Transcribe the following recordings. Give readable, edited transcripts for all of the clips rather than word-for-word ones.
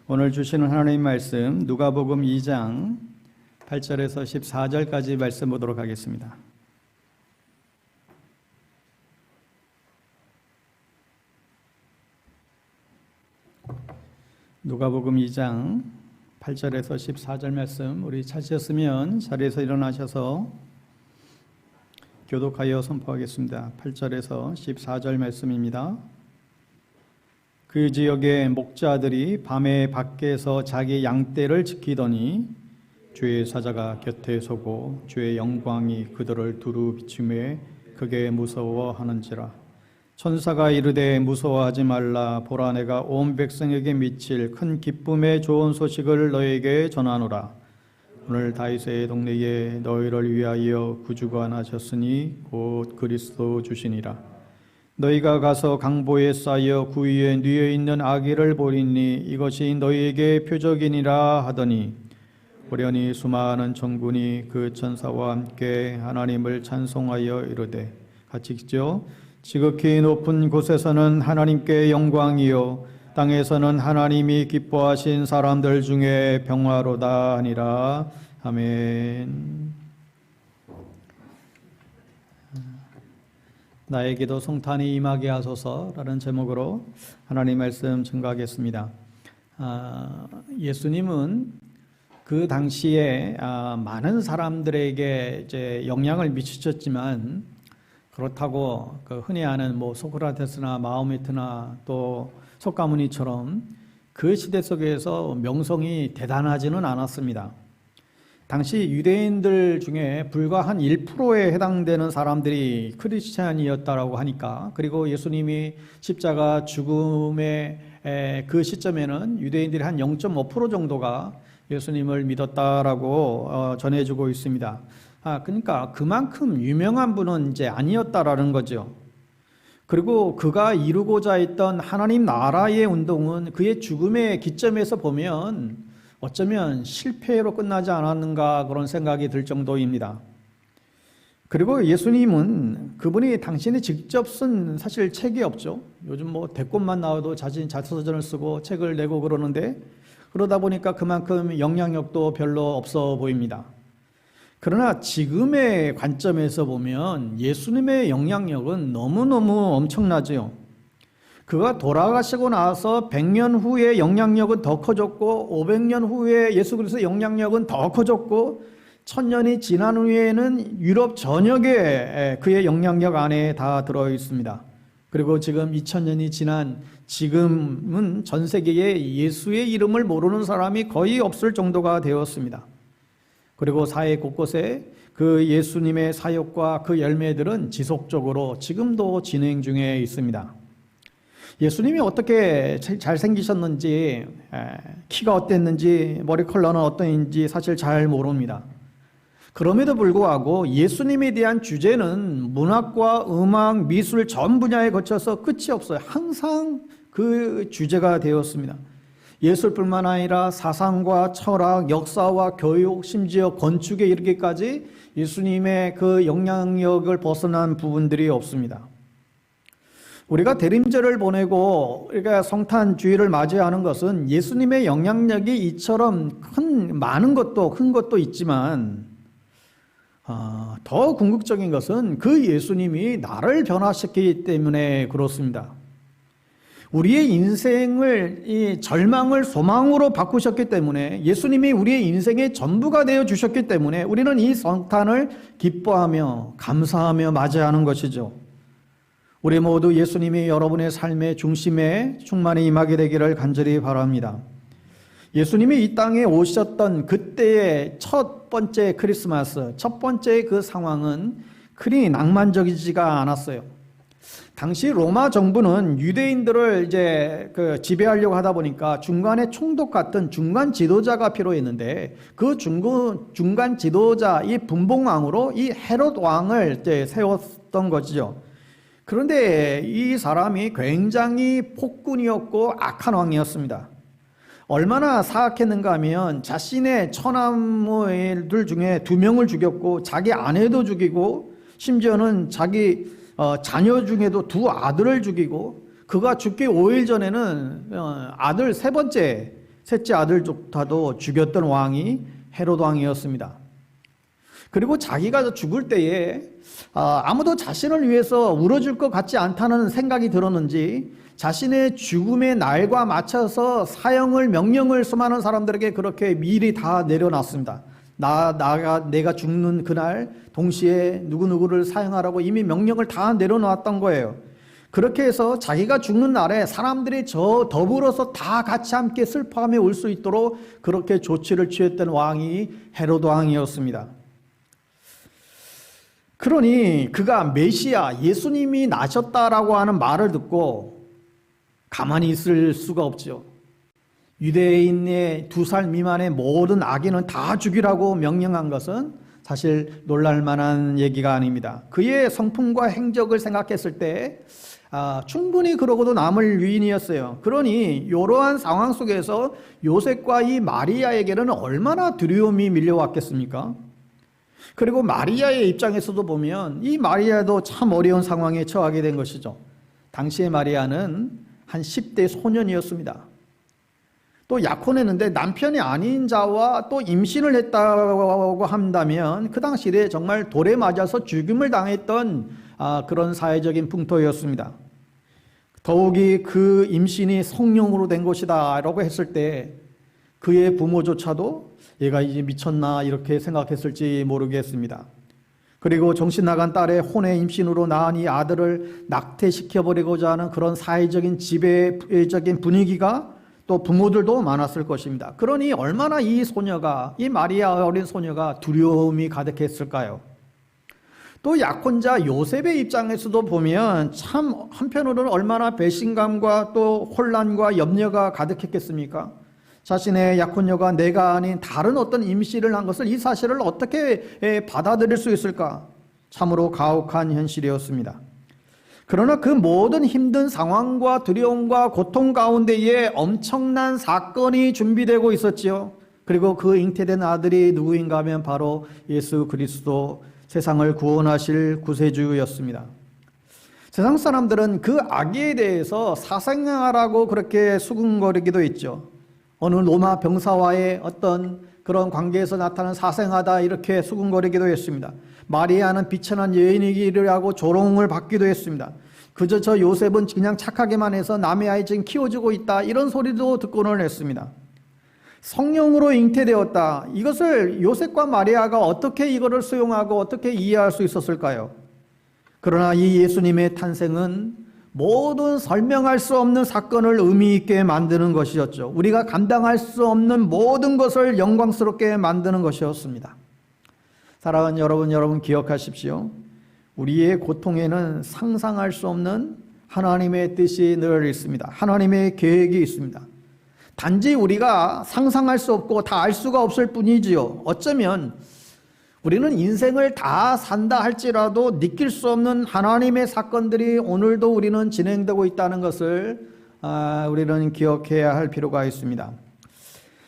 오늘 주시는 하나님 말씀 누가복음 2장 8절에서 14절까지 말씀 보도록 하겠습니다. 누가복음 2장 8절에서 14절 말씀, 우리 찾으셨으면 자리에서 일어나셔서 교독하여 선포하겠습니다. 8절에서 14절 말씀입니다. 그 지역의 목자들이 밤에 밖에서 자기 양떼를 지키더니 주의 사자가 곁에 서고 주의 영광이 그들을 두루 비추매 크게 무서워하는지라. 천사가 이르되 무서워하지 말라. 보라, 내가 온 백성에게 미칠 큰 기쁨의 좋은 소식을 너에게 전하노라. 오늘 다윗의 동네에 너희를 위하여 구주가 나셨으니 곧 그리스도 주시니라. 너희가 가서 강보에 쌓여 구 위에 뉘어 있는 아기를 보리니 이것이 너희에게 표적이니라 하더니 호련히 수많은 천군이 그 천사와 함께 하나님을 찬송하여 이르되, 같이 읽죠. 지극히 높은 곳에서는 하나님께 영광이요 땅에서는 하나님이 기뻐하신 사람들 중에 평화로다 하니라. 아멘. 나에게도 성탄이 임하게 하소서라는 제목으로 하나님 말씀 증거하겠습니다. 예수님은 그 당시에 많은 사람들에게 이제 영향을 미치셨지만, 그렇다고 그 흔히 아는 소크라테스나 마호메트나 또 석가모니처럼 그 시대 속에서 명성이 대단하지는 않았습니다. 당시 유대인들 중에 불과 한 1%에 해당되는 사람들이 크리스찬이었다라고 하니까, 그리고 예수님이 십자가 죽음의 그 시점에는 유대인들이 한 0.5% 정도가 예수님을 믿었다라고 전해주고 있습니다. 그러니까 그만큼 유명한 분은 이제 아니었다라는 거죠. 그리고 그가 이루고자 했던 하나님 나라의 운동은 그의 죽음의 기점에서 보면 어쩌면 실패로 끝나지 않았는가 그런 생각이 들 정도입니다. 그리고 예수님은 그분이 당신이 직접 쓴 사실 책이 없죠. 요즘 대권만 나와도 자신 자서전을 쓰고 책을 내고 그러는데, 그러다 보니까 그만큼 영향력도 별로 없어 보입니다. 그러나 지금의 관점에서 보면 예수님의 영향력은 너무너무 엄청나죠. 그가 돌아가시고 나서 100년 후에 영향력은 더 커졌고, 500년 후에 예수 그리스도의 영향력은 더 커졌고, 1000년이 지난 후에는 유럽 전역에 그의 영향력 안에 다 들어 있습니다. 그리고 지금 2000년이 지난 지금은 전 세계에 예수의 이름을 모르는 사람이 거의 없을 정도가 되었습니다. 그리고 사회 곳곳에 그 예수님의 사역과 그 열매들은 지속적으로 지금도 진행 중에 있습니다. 예수님이 어떻게 잘생기셨는지, 키가 어땠는지, 머리 컬러는 어떤지 사실 잘 모릅니다. 그럼에도 불구하고 예수님에 대한 주제는 문학과 음악, 미술 전 분야에 거쳐서 끝이 없어요. 항상 그 주제가 되었습니다. 예술뿐만 아니라 사상과 철학, 역사와 교육, 심지어 건축에 이르기까지 예수님의 그 영향력을 벗어난 부분들이 없습니다. 우리가 대림절을 보내고 우리가 성탄 주일을 맞이하는 것은 예수님의 영향력이 이처럼 많은 것도 큰 것도 있지만, 더 궁극적인 것은 그 예수님이 나를 변화시키기 때문에 그렇습니다. 우리의 인생을, 이 절망을 소망으로 바꾸셨기 때문에, 예수님이 우리의 인생의 전부가 되어 주셨기 때문에 우리는 이 성탄을 기뻐하며 감사하며 맞이하는 것이죠. 우리 모두 예수님이 여러분의 삶의 중심에 충만히 임하게 되기를 간절히 바랍니다. 예수님이 이 땅에 오셨던 그때의 첫 번째 크리스마스, 첫 번째 그 상황은 그리 낭만적이지가 않았어요. 당시 로마 정부는 유대인들을 이제 지배하려고 하다 보니까 중간에 총독 같은 중간 지도자가 필요했는데, 그 중간 지도자, 이 분봉왕으로 이 헤롯 왕을 이제 세웠던 것이죠. 그런데 이 사람이 굉장히 폭군이었고 악한 왕이었습니다. 얼마나 사악했는가 하면 자신의 처남들 중에 2명을 죽였고, 자기 아내도 죽이고, 심지어는 자기 자녀 중에도 2 아들을 죽이고, 그가 죽기 5일 전에는 아들 3번째 셋째 아들조차도 죽였던 왕이 헤롯 왕이었습니다. 그리고 자기가 죽을 때에 아무도 자신을 위해서 울어줄 것 같지 않다는 생각이 들었는지 자신의 죽음의 날과 맞춰서 사형을 명령을 수많은 사람들에게 그렇게 미리 다 내려놨습니다. 내가 죽는 그날 동시에 누구누구를 사형하라고 이미 명령을 다 내려놨던 거예요. 그렇게 해서 자기가 죽는 날에 사람들이 더불어서 다 같이 함께 슬퍼하며 울 수 있도록 그렇게 조치를 취했던 왕이 헤롯 왕이었습니다. 그러니 그가 메시아 예수님이 나셨다라고 하는 말을 듣고 가만히 있을 수가 없죠. 유대인의 2살 미만의 모든 아기는 다 죽이라고 명령한 것은 사실 놀랄만한 얘기가 아닙니다. 그의 성품과 행적을 생각했을 때 충분히 그러고도 남을 유인이었어요. 그러니 이러한 상황 속에서 요셉과 이 마리아에게는 얼마나 두려움이 밀려왔겠습니까? 그리고 마리아의 입장에서도 보면 이 마리아도 참 어려운 상황에 처하게 된 것이죠. 당시의 마리아는 한 10대 소년이었습니다. 또 약혼했는데 남편이 아닌 자와 또 임신을 했다고 한다면 그 당시에 정말 돌에 맞아서 죽임을 당했던 그런 사회적인 풍토였습니다. 더욱이 그 임신이 성령으로 된 것이다 라고 했을 때 그의 부모조차도 얘가 이제 미쳤나 이렇게 생각했을지 모르겠습니다. 그리고 정신 나간 딸의 혼의 임신으로 낳은 이 아들을 낙태시켜버리고자 하는 그런 사회적인 지배적인 분위기가 또 부모들도 많았을 것입니다. 그러니 얼마나 이 마리아 어린 소녀가 두려움이 가득했을까요? 또 약혼자 요셉의 입장에서도 보면 참 한편으로는 얼마나 배신감과 또 혼란과 염려가 가득했겠습니까? 자신의 약혼녀가 내가 아닌 다른 어떤 임신을 한 것을 이 사실을 어떻게 받아들일 수 있을까? 참으로 가혹한 현실이었습니다. 그러나 그 모든 힘든 상황과 두려움과 고통 가운데에 엄청난 사건이 준비되고 있었지요. 그리고 그 잉태된 아들이 누구인가 하면 바로 예수 그리스도, 세상을 구원하실 구세주였습니다. 세상 사람들은 그 아기에 대해서 사생아라고 그렇게 수군거리기도 했죠. 어느 로마 병사와의 어떤 그런 관계에서 나타난 사생아다 이렇게 수군거리기도 했습니다. 마리아는 비천한 여인이기라고 조롱을 받기도 했습니다. 그저 저 요셉은 그냥 착하게만 해서 남의 아이 지금 키워주고 있다 이런 소리도 듣고는 했습니다. 성령으로 잉태되었다. 이것을 요셉과 마리아가 어떻게 이거를 수용하고 어떻게 이해할 수 있었을까요? 그러나 이 예수님의 탄생은 모든 설명할 수 없는 사건을 의미 있게 만드는 것이었죠. 우리가 감당할 수 없는 모든 것을 영광스럽게 만드는 것이었습니다. 사랑하는 여러분 기억하십시오. 우리의 고통에는 상상할 수 없는 하나님의 뜻이 늘 있습니다. 하나님의 계획이 있습니다. 단지 우리가 상상할 수 없고 다 알 수가 없을 뿐이지요. 어쩌면 우리는 인생을 다 산다 할지라도 느낄 수 없는 하나님의 사건들이 오늘도 우리는 진행되고 있다는 것을 우리는 기억해야 할 필요가 있습니다.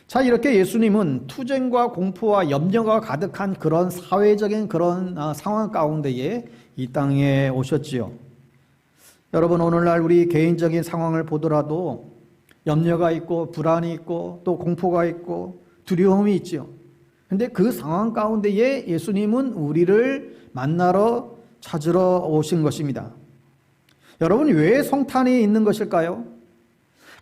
자, 이렇게 예수님은 투쟁과 공포와 염려가 가득한 그런 사회적인 그런 상황 가운데에 이 땅에 오셨지요. 여러분, 오늘날 우리 개인적인 상황을 보더라도 염려가 있고 불안이 있고 또 공포가 있고 두려움이 있지요. 근데 그 상황 가운데에 예수님은 우리를 만나러 찾으러 오신 것입니다. 여러분, 왜 성탄이 있는 것일까요?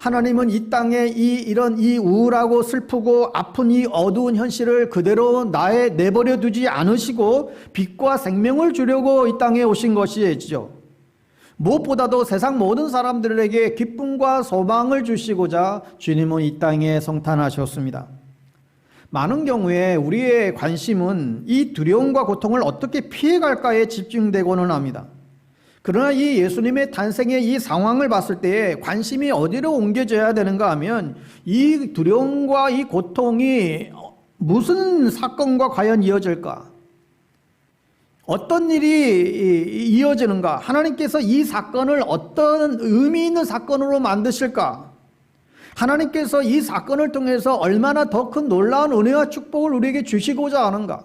하나님은 이 땅에 이런 우울하고 슬프고 아픈 이 어두운 현실을 그대로 내버려 두지 않으시고 빛과 생명을 주려고 이 땅에 오신 것이죠. 무엇보다도 세상 모든 사람들에게 기쁨과 소망을 주시고자 주님은 이 땅에 성탄하셨습니다. 많은 경우에 우리의 관심은 이 두려움과 고통을 어떻게 피해갈까에 집중되고는 합니다. 그러나 이 예수님의 탄생의 이 상황을 봤을 때 관심이 어디로 옮겨져야 되는가 하면 이 두려움과 이 고통이 무슨 사건과 과연 이어질까? 어떤 일이 이어지는가? 하나님께서 이 사건을 어떤 의미 있는 사건으로 만드실까? 하나님께서 이 사건을 통해서 얼마나 더 큰 놀라운 은혜와 축복을 우리에게 주시고자 하는가?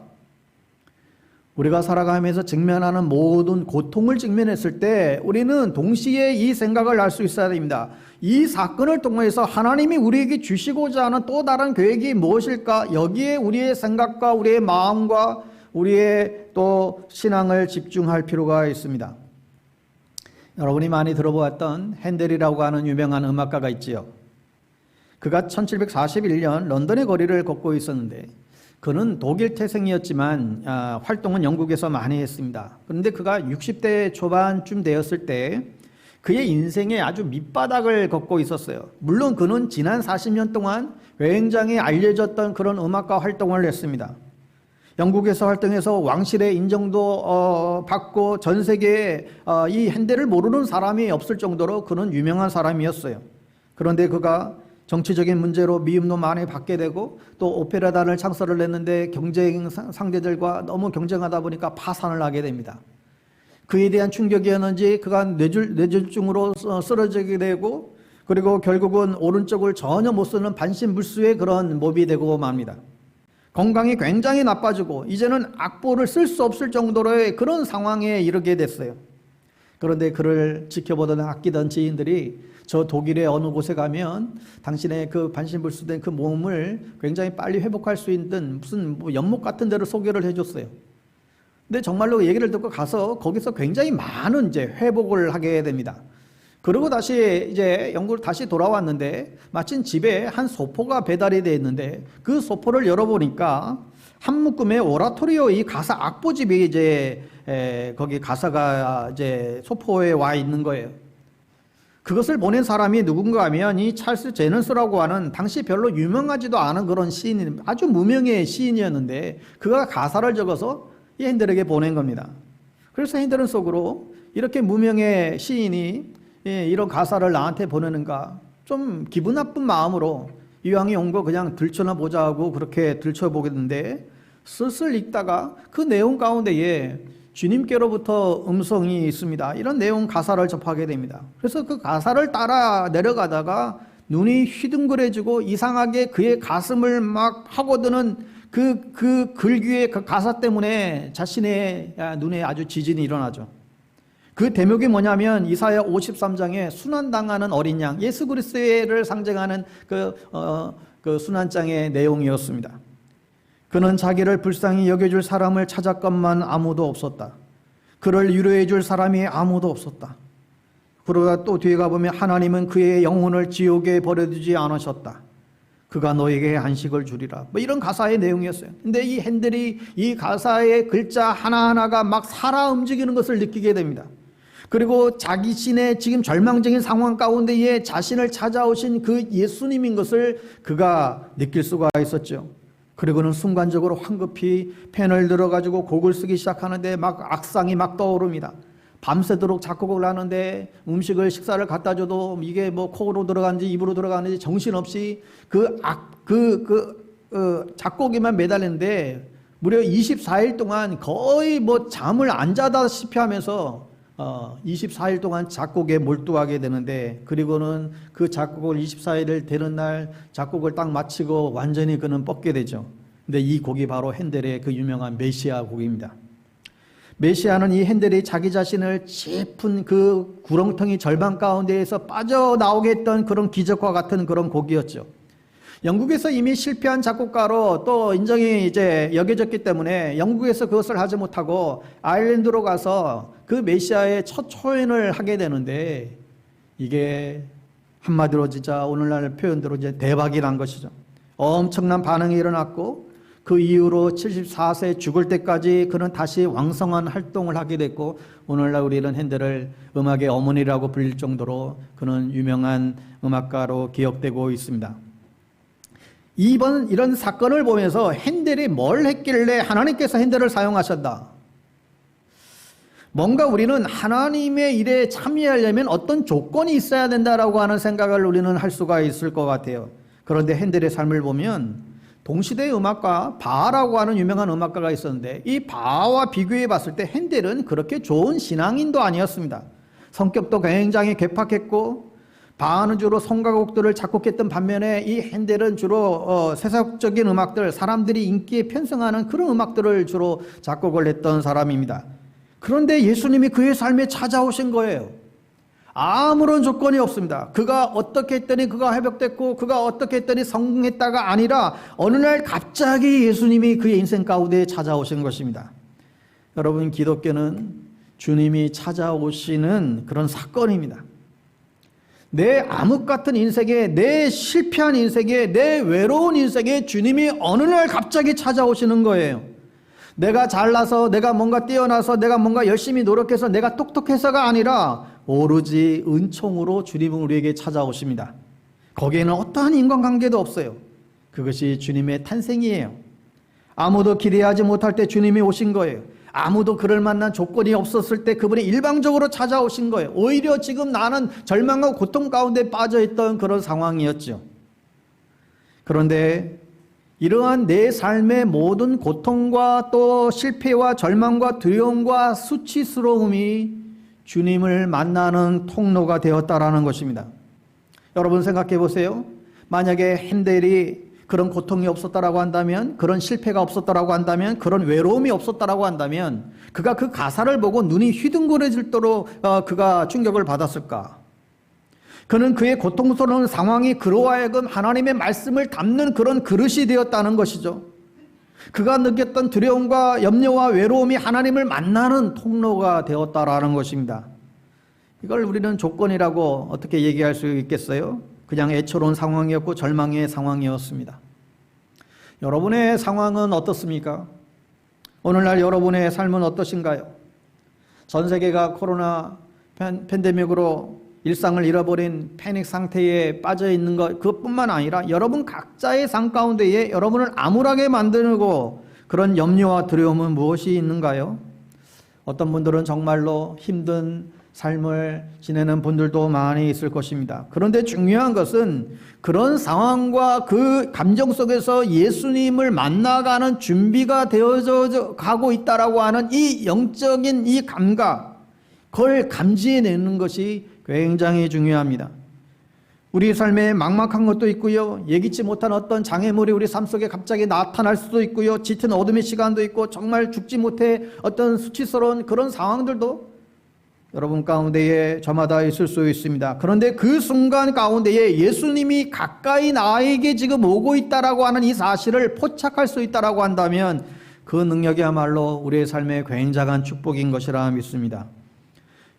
우리가 살아가면서 직면하는 모든 고통을 직면했을 때 우리는 동시에 이 생각을 할 수 있어야 됩니다. 이 사건을 통해서 하나님이 우리에게 주시고자 하는 또 다른 계획이 무엇일까? 여기에 우리의 생각과 우리의 마음과 우리의 또 신앙을 집중할 필요가 있습니다. 여러분이 많이 들어보았던 핸델이라고 하는 유명한 음악가가 있지요. 그가 1741년 런던의 거리를 걷고 있었는데 그는 독일 태생이었지만 활동은 영국에서 많이 했습니다. 그런데 그가 60대 초반쯤 되었을 때 그의 인생의 아주 밑바닥을 걷고 있었어요. 물론 그는 지난 40년 동안 굉장히 알려졌던 그런 음악가 활동을 했습니다. 영국에서 활동해서 왕실의 인정도 받고 전 세계에 이 핸델을 모르는 사람이 없을 정도로 그는 유명한 사람이었어요. 그런데 그가 정치적인 문제로 미움도 많이 받게 되고 또 오페라단을 창설을 했는데 경쟁 상대들과 너무 경쟁하다 보니까 파산을 하게 됩니다. 그에 대한 충격이었는지 그가 뇌졸중으로 쓰러지게 되고 그리고 결국은 오른쪽을 전혀 못 쓰는 반신불수의 그런 몸이 되고 맙니다. 건강이 굉장히 나빠지고 이제는 악보를 쓸 수 없을 정도로의 그런 상황에 이르게 됐어요. 그런데 그를 지켜보던 아끼던 지인들이 저 독일의 어느 곳에 가면 당신의 그 반신불수된 그 몸을 굉장히 빨리 회복할 수 있는 무슨 연못 같은 데를 소개를 해줬어요. 근데 정말로 얘기를 듣고 가서 거기서 굉장히 많은 이제 회복을 하게 됩니다. 그리고 다시 이제 영국으로 다시 돌아왔는데 마침 집에 한 소포가 배달이 돼 있는데 그 소포를 열어보니까 한 묶음의 오라토리오 이 가사 악보집이 이제 거기 가사가 이제 소포에 와 있는 거예요. 그것을 보낸 사람이 누군가 하면 이 찰스 제넌스라고 하는 당시 별로 유명하지도 않은 그런 시인, 아주 무명의 시인이었는데 그가 가사를 적어서 이 핸델에게 보낸 겁니다. 그래서 핸델은 속으로 이렇게 무명의 시인이 이런 가사를 나한테 보내는가 좀 기분 나쁜 마음으로 이왕이 온 거 그냥 들춰나 보자 하고 그렇게 들춰보겠는데 슬슬 읽다가 그 내용 가운데에 주님께로부터 음성이 있습니다. 이런 내용 가사를 접하게 됩니다. 그래서 그 가사를 따라 내려가다가 눈이 휘둥그레지고 이상하게 그의 가슴을 막 파고드는 그 글귀의 그 가사 때문에 자신의 눈에 아주 지진이 일어나죠. 그 대목이 뭐냐면 이사야 53장에 순환당하는 어린 양, 예수 그리스도를 상징하는 그 순환장의 내용이었습니다. 그는 자기를 불쌍히 여겨줄 사람을 찾았건만 아무도 없었다. 그를 위로해 줄 사람이 아무도 없었다. 그러다 또 뒤에 가보면 하나님은 그의 영혼을 지옥에 버려두지 않으셨다. 그가 너에게 안식을 주리라. 뭐 이런 가사의 내용이었어요. 근데 이 핸델이 이 가사의 글자 하나하나가 막 살아 움직이는 것을 느끼게 됩니다. 그리고 자기 신의 지금 절망적인 상황 가운데에 자신을 찾아오신 그 예수님인 것을 그가 느낄 수가 있었죠. 그리고는 순간적으로 황급히 펜을 들어가지고 곡을 쓰기 시작하는데 막 악상이 막 떠오릅니다. 밤새도록 작곡을 하는데 음식을 식사를 갖다 줘도 이게 뭐 코로 들어가는지 입으로 들어가는지 정신없이 작곡에만 매달리는데 무려 24일 동안 거의 뭐 잠을 안 자다시피 하면서 24일 동안 작곡에 몰두하게 되는데 그리고는 그 작곡을 24일을 되는 날 작곡을 딱 마치고 완전히 그는 뻗게 되죠. 근데 이 곡이 바로 핸델의 그 유명한 메시아 곡입니다. 메시아는 이 핸델이 자기 자신을 깊은 그 구렁텅이 절망 가운데에서 빠져나오게 했던 그런 기적과 같은 그런 곡이었죠. 영국에서 이미 실패한 작곡가로 또 인정이 이제 여겨졌기 때문에 영국에서 그것을 하지 못하고 아일랜드로 가서 그 메시아의 첫 초연을 하게 되는데 이게 한마디로 진짜 오늘날 표현대로 이제 대박이 난 것이죠. 엄청난 반응이 일어났고 그 이후로 74세 죽을 때까지 그는 다시 왕성한 활동을 하게 됐고 오늘날 우리는 핸델을 음악의 어머니라고 불릴 정도로 그는 유명한 음악가로 기억되고 있습니다. 이런 사건을 보면서 핸델이 뭘 했길래 하나님께서 핸델을 사용하셨다. 뭔가 우리는 하나님의 일에 참여하려면 어떤 조건이 있어야 된다라고 하는 생각을 우리는 할 수가 있을 것 같아요. 그런데 핸델의 삶을 보면 동시대 음악가 바하라고 하는 유명한 음악가가 있었는데 이 바하와 비교해 봤을 때 핸델은 그렇게 좋은 신앙인도 아니었습니다. 성격도 굉장히 괴팍했고 바하는 주로 성가곡들을 작곡했던 반면에 이 핸델은 주로 세속적인 음악들, 사람들이 인기에 편승하는 그런 음악들을 주로 작곡을 했던 사람입니다. 그런데 예수님이 그의 삶에 찾아오신 거예요. 아무런 조건이 없습니다. 그가 어떻게 했더니 그가 회복됐고 그가 어떻게 했더니 성공했다가 아니라 어느 날 갑자기 예수님이 그의 인생 가운데 찾아오신 것입니다. 여러분, 기독교는 주님이 찾아오시는 그런 사건입니다. 내 암흑 같은 인생에, 내 실패한 인생에, 내 외로운 인생에 주님이 어느 날 갑자기 찾아오시는 거예요. 내가 잘나서, 내가 뭔가 뛰어나서, 내가 뭔가 열심히 노력해서, 내가 똑똑해서가 아니라 오로지 은총으로 주님은 우리에게 찾아오십니다. 거기에는 어떠한 인간관계도 없어요. 그것이 주님의 탄생이에요. 아무도 기대하지 못할 때 주님이 오신 거예요. 아무도 그럴 만한 조건이 없었을 때 그분이 일방적으로 찾아오신 거예요. 오히려 지금 나는 절망과 고통 가운데 빠져있던 그런 상황이었죠. 그런데 이러한 내 삶의 모든 고통과 또 실패와 절망과 두려움과 수치스러움이 주님을 만나는 통로가 되었다라는 것입니다. 여러분 생각해 보세요. 만약에 핸델이 그런 고통이 없었다라고 한다면, 그런 실패가 없었다라고 한다면, 그런 외로움이 없었다라고 한다면 그가 그 가사를 보고 눈이 휘둥그레질도록 그가 충격을 받았을까? 그는 그의 고통스러운 상황이 그로 하여금 하나님의 말씀을 담는 그런 그릇이 되었다는 것이죠. 그가 느꼈던 두려움과 염려와 외로움이 하나님을 만나는 통로가 되었다라는 것입니다. 이걸 우리는 조건이라고 어떻게 얘기할 수 있겠어요? 그냥 애처로운 상황이었고 절망의 상황이었습니다. 여러분의 상황은 어떻습니까? 오늘날 여러분의 삶은 어떠신가요? 전 세계가 코로나 팬데믹으로 일상을 잃어버린 패닉 상태에 빠져 있는 것, 그것뿐만 아니라 여러분 각자의 삶 가운데에 여러분을 암울하게 만들고 그런 염려와 두려움은 무엇이 있는가요? 어떤 분들은 정말로 힘든 삶을 지내는 분들도 많이 있을 것입니다. 그런데 중요한 것은 그런 상황과 그 감정 속에서 예수님을 만나가는 준비가 되어져 가고 있다라고 하는 이 영적인 이 감각, 그걸 감지해내는 것이 굉장히 중요합니다. 우리 삶에 막막한 것도 있고요. 예기치 못한 어떤 장애물이 우리 삶 속에 갑자기 나타날 수도 있고요. 짙은 어둠의 시간도 있고 정말 죽지 못해 어떤 수치스러운 그런 상황들도 여러분 가운데에 저마다 있을 수 있습니다. 그런데 그 순간 가운데에 예수님이 가까이 나에게 지금 오고 있다라고 하는 이 사실을 포착할 수 있다라고 한다면 그 능력이야말로 우리의 삶에 굉장한 축복인 것이라 믿습니다.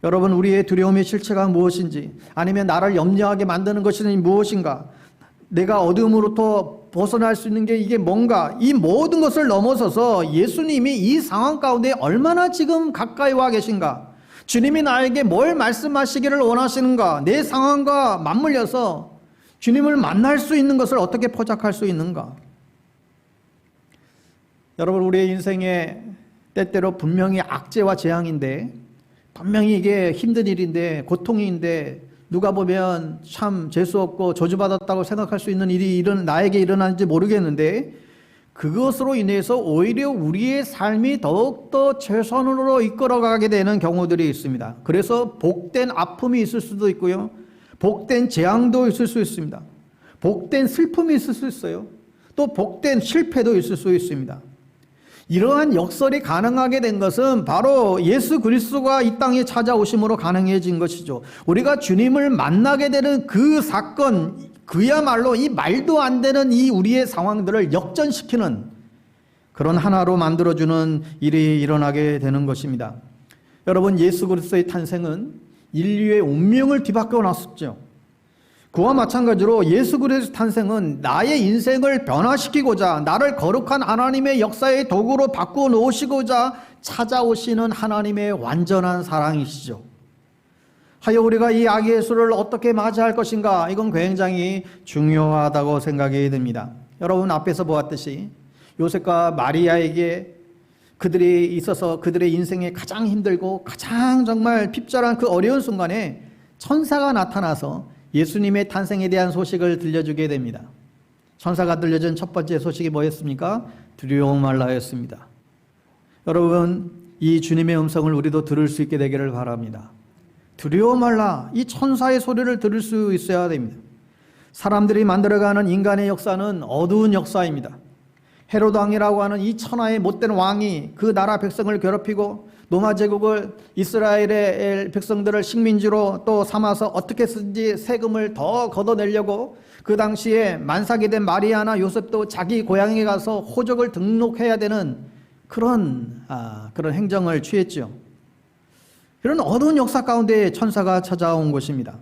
여러분, 우리의 두려움의 실체가 무엇인지, 아니면 나를 염려하게 만드는 것이 무엇인가, 내가 어둠으로부터 벗어날 수 있는 게 이게 뭔가, 이 모든 것을 넘어서서 예수님이 이 상황 가운데 얼마나 지금 가까이 와 계신가, 주님이 나에게 뭘 말씀하시기를 원하시는가, 내 상황과 맞물려서 주님을 만날 수 있는 것을 어떻게 포착할 수 있는가. 여러분, 우리의 인생에 때때로 분명히 악재와 재앙인데, 분명히 이게 힘든 일인데, 고통인데, 누가 보면 참 재수없고 저주받았다고 생각할 수 있는 일이 나에게 일어나는지 모르겠는데, 그것으로 인해서 오히려 우리의 삶이 더욱더 최선으로 이끌어가게 되는 경우들이 있습니다. 그래서 복된 아픔이 있을 수도 있고요, 복된 재앙도 있을 수 있습니다. 복된 슬픔이 있을 수 있어요. 또 복된 실패도 있을 수 있습니다. 이러한 역설이 가능하게 된 것은 바로 예수 그리스도가 이 땅에 찾아오심으로 가능해진 것이죠. 우리가 주님을 만나게 되는 그 사건, 그야말로 이 말도 안 되는 이 우리의 상황들을 역전시키는 그런 하나로 만들어주는 일이 일어나게 되는 것입니다. 여러분, 예수 그리스도의 탄생은 인류의 운명을 뒤바꿔 놨었죠. 그와 마찬가지로 예수 그리스도의 탄생은 나의 인생을 변화시키고자, 나를 거룩한 하나님의 역사의 도구로 바꾸어 놓으시고자 찾아오시는 하나님의 완전한 사랑이시죠. 하여 우리가 이 아기 예수를 어떻게 맞이할 것인가, 이건 굉장히 중요하다고 생각이 듭니다. 여러분, 앞에서 보았듯이 요셉과 마리아에게 그들이 있어서 그들의 인생에 가장 힘들고 가장 정말 핍절한 그 어려운 순간에 천사가 나타나서 예수님의 탄생에 대한 소식을 들려주게 됩니다. 천사가 들려준 첫 번째 소식이 뭐였습니까? 두려워 말라였습니다. 여러분, 이 주님의 음성을 우리도 들을 수 있게 되기를 바랍니다. 두려워 말라, 이 천사의 소리를 들을 수 있어야 됩니다. 사람들이 만들어가는 인간의 역사는 어두운 역사입니다. 헤로드 왕이라고 하는 이 천하의 못된 왕이 그 나라 백성을 괴롭히고 로마 제국을 이스라엘의 백성들을 식민지로 또 삼아서 어떻게든지 세금을 더 걷어내려고 그 당시에 만삭이 된 마리아나 요셉도 자기 고향에 가서 호적을 등록해야 되는 그런 행정을 취했죠. 이런 어두운 역사 가운데 천사가 찾아온 곳입니다.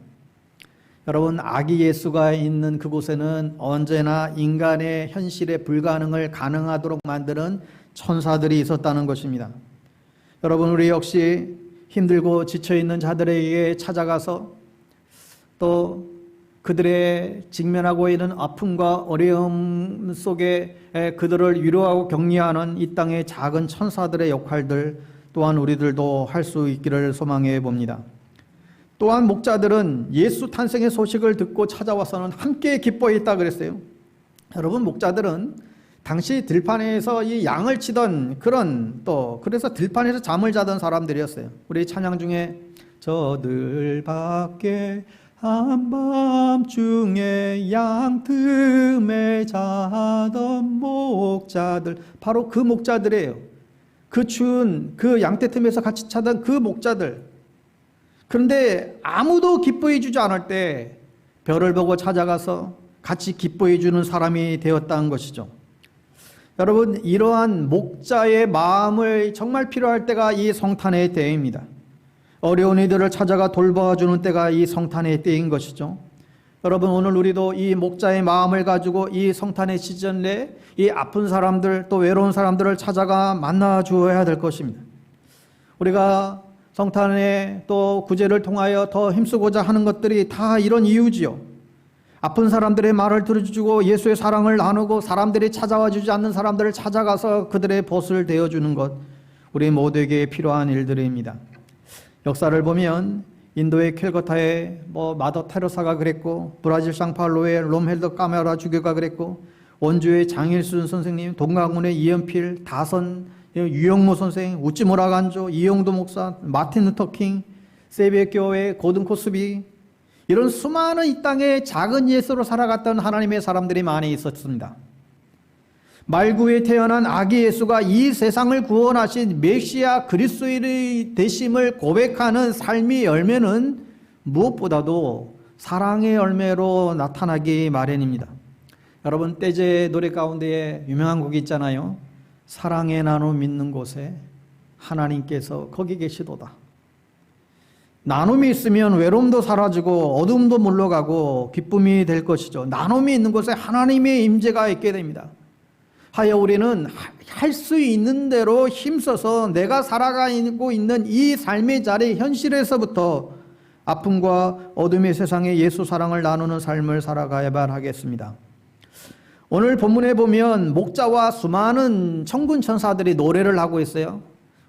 여러분, 아기 예수가 있는 그곳에는 언제나 인간의 현실의 불가능을 가능하도록 만드는 천사들이 있었다는 것입니다. 여러분, 우리 역시 힘들고 지쳐있는 자들에게 찾아가서 또 그들의 직면하고 있는 아픔과 어려움 속에 그들을 위로하고 격려하는 이 땅의 작은 천사들의 역할들 또한 우리들도 할 수 있기를 소망해 봅니다. 또한 목자들은 예수 탄생의 소식을 듣고 찾아와서는 함께 기뻐했다 그랬어요. 여러분, 목자들은 당시 들판에서 이 양을 치던 그래서 들판에서 잠을 자던 사람들이었어요. 우리 찬양 중에 저 들밖에 한밤중에 양 틈에 자던 목자들, 바로 그 목자들이에요. 그 추운 그 양떼 틈에서 같이 자던 그 목자들. 그런데 아무도 기뻐해 주지 않을 때 별을 보고 찾아가서 같이 기뻐해 주는 사람이 되었다는 것이죠. 여러분, 이러한 목자의 마음을 정말 필요할 때가 이 성탄의 때입니다. 어려운 이들을 찾아가 돌봐주는 때가 이 성탄의 때인 것이죠. 여러분, 오늘 우리도 이 목자의 마음을 가지고 이 성탄의 시즌 내에 이 아픈 사람들 또 외로운 사람들을 찾아가 만나 주어야 될 것입니다. 우리가 성탄의 또 구제를 통하여 더 힘쓰고자 하는 것들이 다 이런 이유지요. 아픈 사람들의 말을 들어주고 예수의 사랑을 나누고 사람들이 찾아와 주지 않는 사람들을 찾아가서 그들의 벗을 대어주는 것, 우리 모두에게 필요한 일들입니다. 역사를 보면 인도의 캘커타의 마더 테레사가 그랬고, 브라질 상파울로의 롬헬더 까메라 주교가 그랬고, 원주의 장일순 선생님, 동강군의 이연필, 다선 유영모 선생, 우찌무라 간조, 이용도 목사, 마틴 루터킹, 세비교회 고든 코스비, 이런 수많은 이 땅에 작은 예수로 살아갔던 하나님의 사람들이 많이 있었습니다. 말구에 태어난 아기 예수가 이 세상을 구원하신 메시아 그리스도의 되심을 고백하는 삶의 열매는 무엇보다도 사랑의 열매로 나타나기 마련입니다. 여러분, 떼제 노래 가운데 유명한 곡이 있잖아요. 사랑의 나눔 있는 곳에 하나님께서 거기 계시도다. 나눔이 있으면 외로움도 사라지고 어둠도 물러가고 기쁨이 될 것이죠. 나눔이 있는 곳에 하나님의 임재가 있게 됩니다. 하여 우리는 할 수 있는 대로 힘써서 내가 살아가고 있는 이 삶의 자리 현실에서부터 아픔과 어둠의 세상에 예수 사랑을 나누는 삶을 살아가야만 하겠습니다. 오늘 본문에 보면 목자와 수많은 천군 천사들이 노래를 하고 있어요.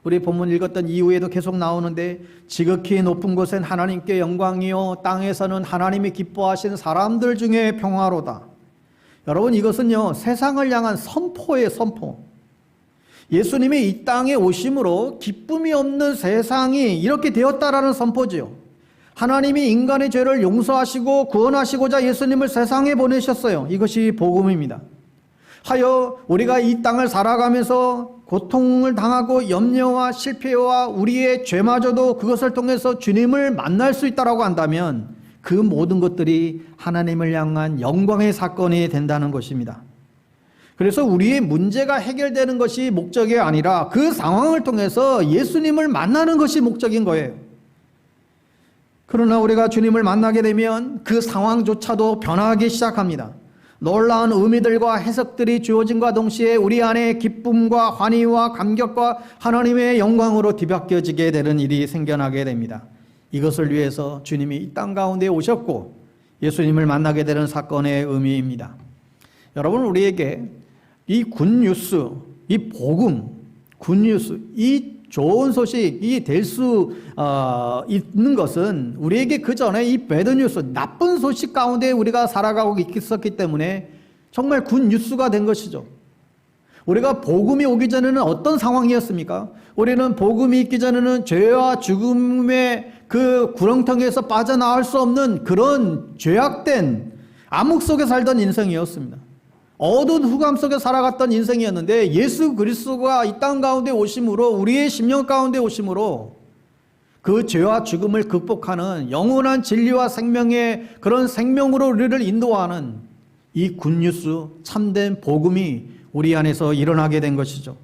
우리 본문 읽었던 이후에도 계속 나오는데, 지극히 높은 곳엔 하나님께 영광이요 땅에서는 하나님이 기뻐하신 사람들 중에 평화로다. 여러분, 이것은요 세상을 향한 선포예요. 선포. 예수님이 이 땅에 오심으로 기쁨이 없는 세상이 이렇게 되었다라는 선포지요. 하나님이 인간의 죄를 용서하시고 구원하시고자 예수님을 세상에 보내셨어요. 이것이 복음입니다. 하여 우리가 이 땅을 살아가면서 고통을 당하고 염려와 실패와 우리의 죄마저도 그것을 통해서 주님을 만날 수 있다라고 한다면 그 모든 것들이 하나님을 향한 영광의 사건이 된다는 것입니다. 그래서 우리의 문제가 해결되는 것이 목적이 아니라 그 상황을 통해서 예수님을 만나는 것이 목적인 거예요. 그러나 우리가 주님을 만나게 되면 그 상황조차도 변화하기 시작합니다. 놀라운 의미들과 해석들이 주어진과 동시에 우리 안에 기쁨과 환희와 감격과 하나님의 영광으로 뒤바뀌어지게 되는 일이 생겨나게 됩니다. 이것을 위해서 주님이 이 땅 가운데 오셨고 예수님을 만나게 되는 사건의 의미입니다. 여러분, 우리에게 이 굿뉴스, 이 복음, 굿뉴스, 이 좋은 소식이 될 수 있는 것은 우리에게 그 전에 이 배드뉴스, 나쁜 소식 가운데 우리가 살아가고 있었기 때문에 정말 굿뉴스가 된 것이죠. 우리가 복음이 오기 전에는 어떤 상황이었습니까? 우리는 복음이 있기 전에는 죄와 죽음의 그 구렁텅이에서 빠져나올 수 없는 그런 죄악된 암흑 속에 살던 인생이었습니다. 어두운 흑암 속에 살아갔던 인생이었는데 예수 그리스도가 이 땅 가운데 오심으로, 우리의 심령 가운데 오심으로 그 죄와 죽음을 극복하는 영원한 진리와 생명의 그런 생명으로 우리를 인도하는 이 굿뉴스, 참된 복음이 우리 안에서 일어나게 된 것이죠.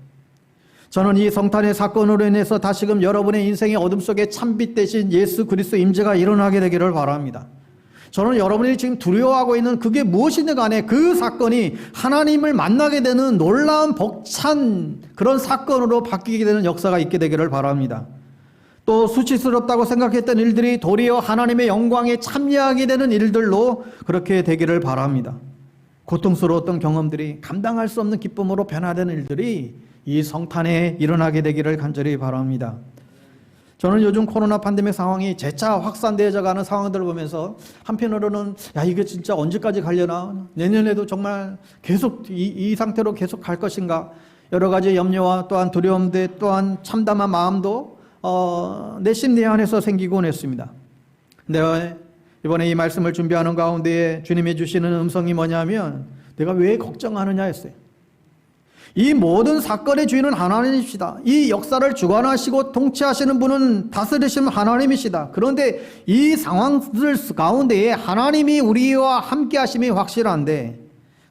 저는 이 성탄의 사건으로 인해서 다시금 여러분의 인생의 어둠 속에 참빛 대신 예수 그리스도 임재가 일어나게 되기를 바랍니다. 저는 여러분이 지금 두려워하고 있는 그게 무엇이든 간에 그 사건이 하나님을 만나게 되는 놀라운 벅찬 그런 사건으로 바뀌게 되는 역사가 있게 되기를 바랍니다. 또 수치스럽다고 생각했던 일들이 도리어 하나님의 영광에 참여하게 되는 일들로 그렇게 되기를 바랍니다. 고통스러웠던 경험들이 감당할 수 없는 기쁨으로 변화되는 일들이 이 성탄에 일어나게 되기를 간절히 바랍니다. 저는 요즘 코로나 팬데믹 상황이 재차 확산되어져 가는 상황들을 보면서 한편으로는 야, 이게 진짜 언제까지 가려나? 내년에도 정말 계속 이 상태로 계속 갈 것인가? 여러 가지 염려와 또한 두려움들, 또한 참담한 마음도 내 심리 안에서 생기곤 했습니다. 근데 이번에 이 말씀을 준비하는 가운데 주님이 주시는 음성이 뭐냐면 내가 왜 걱정하느냐 했어요. 이 모든 사건의 주인은 하나님이시다. 이 역사를 주관하시고 통치하시는 분은 다스리시는 하나님이시다. 그런데 이 상황들 가운데에 하나님이 우리와 함께 하심이 확실한데,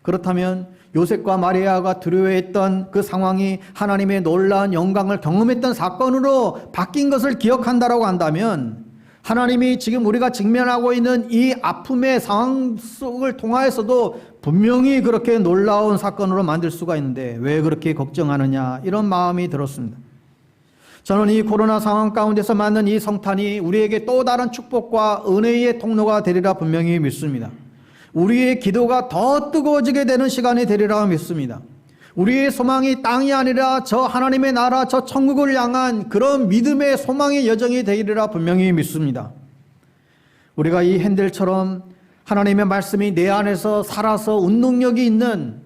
그렇다면 요셉과 마리아가 두려워했던 그 상황이 하나님의 놀라운 영광을 경험했던 사건으로 바뀐 것을 기억한다라고 한다면, 하나님이 지금 우리가 직면하고 있는 이 아픔의 상황 속을 통하여서도 분명히 그렇게 놀라운 사건으로 만들 수가 있는데 왜 그렇게 걱정하느냐, 이런 마음이 들었습니다. 저는 이 코로나 상황 가운데서 맞는 이 성탄이 우리에게 또 다른 축복과 은혜의 통로가 되리라 분명히 믿습니다. 우리의 기도가 더 뜨거워지게 되는 시간이 되리라 믿습니다. 우리의 소망이 땅이 아니라 저 하나님의 나라, 저 천국을 향한 그런 믿음의 소망의 여정이 되리라 분명히 믿습니다. 우리가 이 핸델처럼 하나님의 말씀이 내 안에서 살아서 운동력이 있는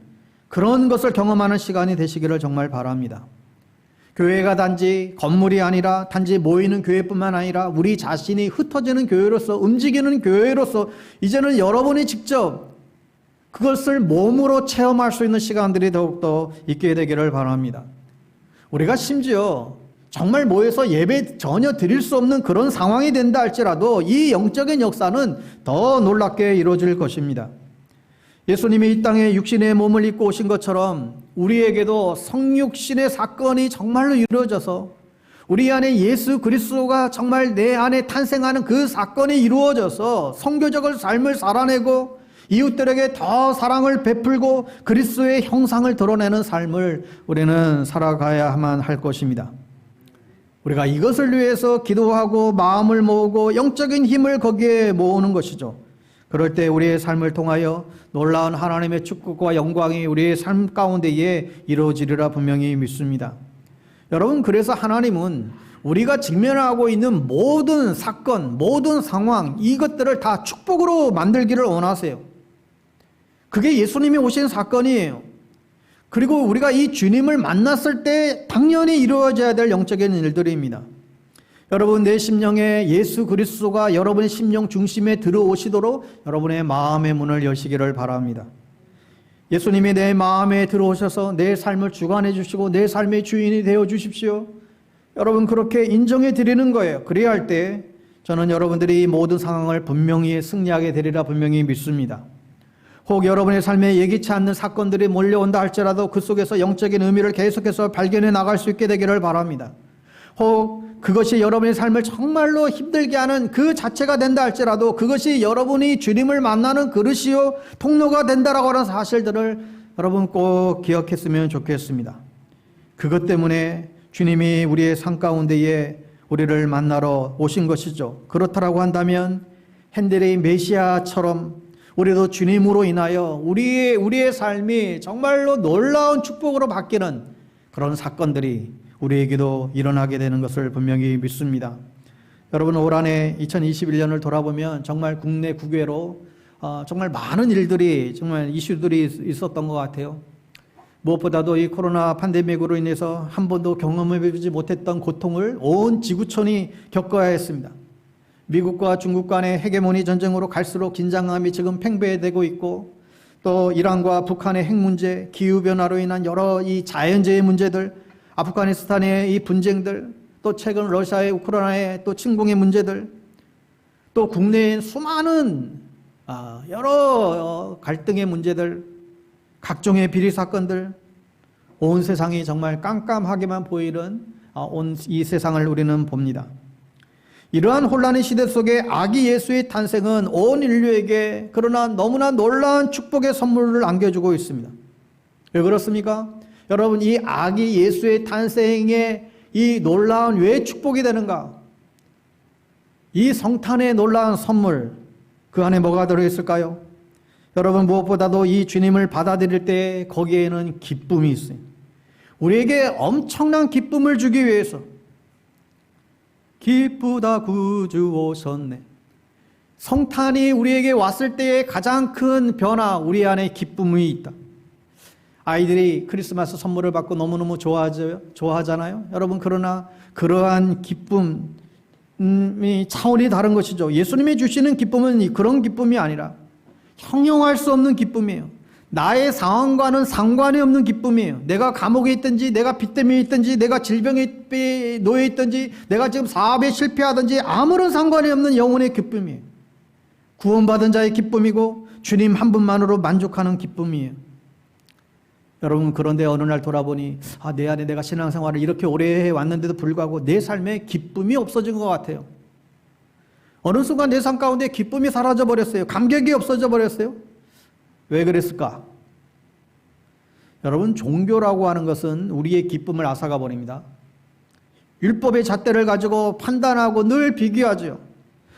그런 것을 경험하는 시간이 되시기를 정말 바랍니다. 교회가 단지 건물이 아니라 단지 모이는 교회뿐만 아니라 우리 자신이 흩어지는 교회로서, 움직이는 교회로서 이제는 여러분이 직접 그것을 몸으로 체험할 수 있는 시간들이 더욱더 있게 되기를 바랍니다. 우리가 심지어 정말 모여서 예배 전혀 드릴 수 없는 그런 상황이 된다 할지라도 이 영적인 역사는 더 놀랍게 이루어질 것입니다. 예수님이 이 땅에 육신의 몸을 입고 오신 것처럼 우리에게도 성육신의 사건이 정말로 이루어져서 우리 안에 예수 그리스도가 정말 내 안에 탄생하는 그 사건이 이루어져서 성교적인 삶을 살아내고 이웃들에게 더 사랑을 베풀고 그리스도의 형상을 드러내는 삶을 우리는 살아가야만 할 것입니다. 우리가 이것을 위해서 기도하고 마음을 모으고 영적인 힘을 거기에 모으는 것이죠. 그럴 때 우리의 삶을 통하여 놀라운 하나님의 축복과 영광이 우리의 삶 가운데에 이루어지리라 분명히 믿습니다. 여러분, 그래서 하나님은 우리가 직면하고 있는 모든 사건, 모든 상황, 이것들을 다 축복으로 만들기를 원하세요. 그게 예수님이 오신 사건이에요. 그리고 우리가 이 주님을 만났을 때 당연히 이루어져야 될 영적인 일들입니다. 여러분, 내 심령에 예수 그리스도가 여러분의 심령 중심에 들어오시도록 여러분의 마음의 문을 여시기를 바랍니다. 예수님이 내 마음에 들어오셔서 내 삶을 주관해 주시고 내 삶의 주인이 되어 주십시오. 여러분, 그렇게 인정해 드리는 거예요. 그래야 할 때 저는 여러분들이 이 모든 상황을 분명히 승리하게 되리라 분명히 믿습니다. 혹 여러분의 삶에 예기치 않는 사건들이 몰려온다 할지라도 그 속에서 영적인 의미를 계속해서 발견해 나갈 수 있게 되기를 바랍니다. 혹 그것이 여러분의 삶을 정말로 힘들게 하는 그 자체가 된다 할지라도 그것이 여러분이 주님을 만나는 그릇이요 통로가 된다라고 하는 사실들을 여러분 꼭 기억했으면 좋겠습니다. 그것 때문에 주님이 우리의 삶 가운데에 우리를 만나러 오신 것이죠. 그렇다라고 한다면 핸델의 메시아처럼 우리도 주님으로 인하여 우리의 삶이 정말로 놀라운 축복으로 바뀌는 그런 사건들이 우리에게도 일어나게 되는 것을 분명히 믿습니다. 여러분, 올 한해 2021년을 돌아보면 정말 국내 국외로 정말 많은 일들이, 정말 이슈들이 있었던 것 같아요. 무엇보다도 이 코로나 팬데믹으로 인해서 한 번도 경험해보지 못했던 고통을 온 지구촌이 겪어야 했습니다. 미국과 중국 간의 헤게모니 전쟁으로 갈수록 긴장감이 지금 팽배되고 있고, 또 이란과 북한의 핵 문제, 기후변화로 인한 여러 이 자연재해 문제들, 아프가니스탄의 이 분쟁들, 또 최근 러시아의 우크라이나의 또 침공의 문제들, 또 국내에 수많은 여러 갈등의 문제들, 각종의 비리 사건들, 온 세상이 정말 깜깜하게만 보이는 온 이 세상을 우리는 봅니다. 이러한 혼란의 시대 속에 아기 예수의 탄생은 온 인류에게 그러나 너무나 놀라운 축복의 선물을 안겨주고 있습니다. 왜 그렇습니까? 여러분, 이 아기 예수의 탄생에 이 놀라운 왜 축복이 되는가? 이 성탄의 놀라운 선물, 그 안에 뭐가 들어있을까요? 여러분, 무엇보다도 이 주님을 받아들일 때 거기에는 기쁨이 있어요. 우리에게 엄청난 기쁨을 주기 위해서 기쁘다 구주 오셨네. 성탄이 우리에게 왔을 때의 가장 큰 변화, 우리 안에 기쁨이 있다. 아이들이 크리스마스 선물을 받고 너무너무 좋아하잖아요. 여러분, 그러나 그러한 기쁨이 차원이 다른 것이죠. 예수님이 주시는 기쁨은 그런 기쁨이 아니라 형용할 수 없는 기쁨이에요. 나의 상황과는 상관이 없는 기쁨이에요. 내가 감옥에 있든지, 내가 빚 때문에 있든지, 내가 질병에 놓여 있든지, 내가 지금 사업에 실패하든지 아무런 상관이 없는 영혼의 기쁨이에요. 구원받은 자의 기쁨이고 주님 한 분만으로 만족하는 기쁨이에요. 여러분, 그런데 어느 날 돌아보니 내 안에 내가 신앙생활을 이렇게 오래 해왔는데도 불구하고 내 삶에 기쁨이 없어진 것 같아요. 어느 순간 내 삶 가운데 기쁨이 사라져 버렸어요. 감격이 없어져 버렸어요. 왜 그랬을까? 여러분, 종교라고 하는 것은 우리의 기쁨을 앗아가 버립니다. 율법의 잣대를 가지고 판단하고 늘 비교하죠.